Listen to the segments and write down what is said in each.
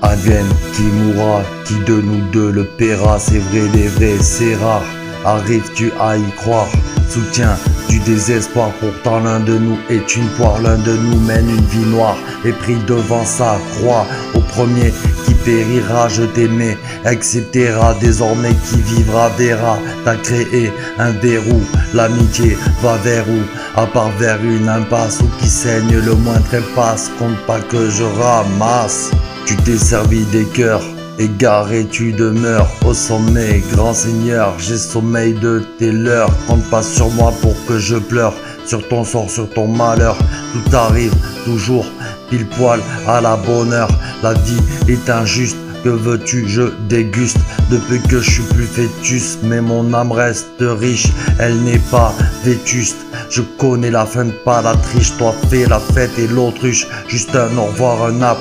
Advienne qui mourra, qui de nous deux le paiera, c'est vrai, les vrais, c'est rare. Arrives-tu à y croire? Soutien du désespoir, pourtant l'un de nous est une poire, l'un de nous mène une vie noire et pris devant sa croix. Au premier qui périra, je t'aimais, acceptera désormais qui vivra, verra. T'as créé un verrou, l'amitié va vers où? À part vers une impasse où qui saigne le moindre impasse, compte pas que je ramasse. Tu t'es servi des cœurs, égaré tu demeures au sommet, grand seigneur, j'ai sommeil de tes leurs. Compte pas sur moi pour que je pleure, sur ton sort, sur ton malheur. Tout arrive toujours pile poil à la bonne heure. La vie est injuste, que veux-tu, je déguste. Depuis que je suis plus fœtus, mais mon âme reste riche, elle n'est pas vétuste. Je connais la fin de pas la triche, toi fais la fête et l'autruche. Juste un au revoir, un A+,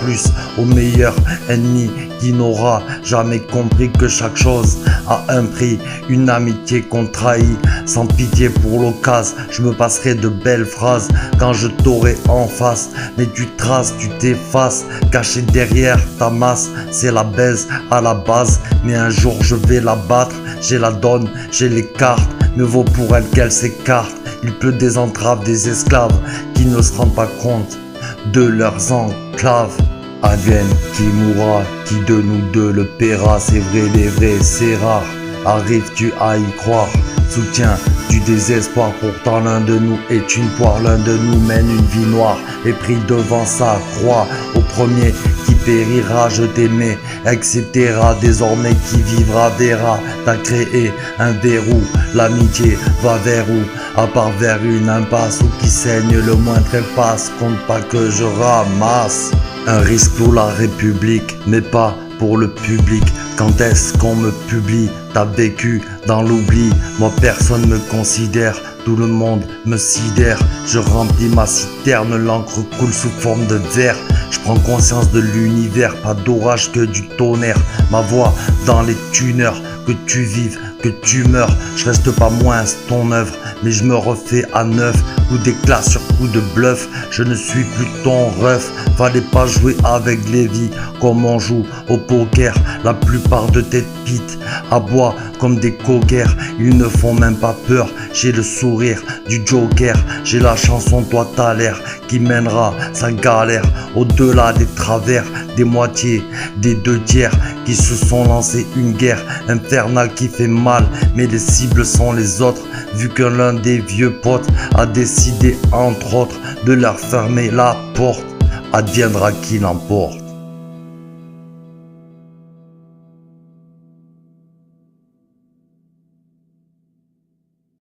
au meilleur ennemi qui n'aura jamais compris que chaque chose a un prix. Une amitié qu'on trahit, sans pitié pour l'occasion. Je me passerai de belles phrases quand je t'aurai en face. Mais tu traces, tu t'effaces, caché derrière ta masse. C'est la baise à la base, mais un jour je vais la battre. J'ai la donne, j'ai les cartes, mieux vaut pour elle qu'elle s'écarte. Il pleut des entraves, des esclaves qui ne se rendent pas compte de leurs enclaves. Advienne qui mourra, qui de nous deux le paiera, c'est vrai, les vrais, c'est rare. Arrives-tu à y croire? Soutien du désespoir, pourtant l'un de nous est une poire, l'un de nous mène une vie noire et pris devant sa croix. Au premier qui périra, je t'aimais, acceptera désormais qui vivra, verra. T'as créé un verrou, l'amitié va vers où? À part vers une impasse où qui saigne le moindre impasse, compte pas que je ramasse. Un risque pour la République, mais pas pour le public. Quand est-ce qu'on me publie? T'as vécu dans l'oubli, moi personne me considère, tout le monde me sidère. Je remplis ma citerne, l'encre coule sous forme de verre. Je prends conscience de l'univers, pas d'orage que du tonnerre. Ma voix dans les tuneurs, que tu vives, que tu meurs. Je reste pas moins ton œuvre, mais je me refais à neuf. Coup d'éclat sur coup de bluff, je ne suis plus ton ref. Fallait pas jouer avec les vies comme on joue au poker. La plupart de tes pites aboient comme des coquers, ils ne font même pas peur. J'ai le sourire du Joker, j'ai la chanson toi t'as l'air qui mènera sa galère au-delà des travers, des moitiés, des deux tiers qui se sont lancés une guerre infernale qui fait mal, mais les cibles sont les autres. Vu que l'un des vieux potes a décidé entre autres de leur fermer la porte, adviendra qu'il emporte.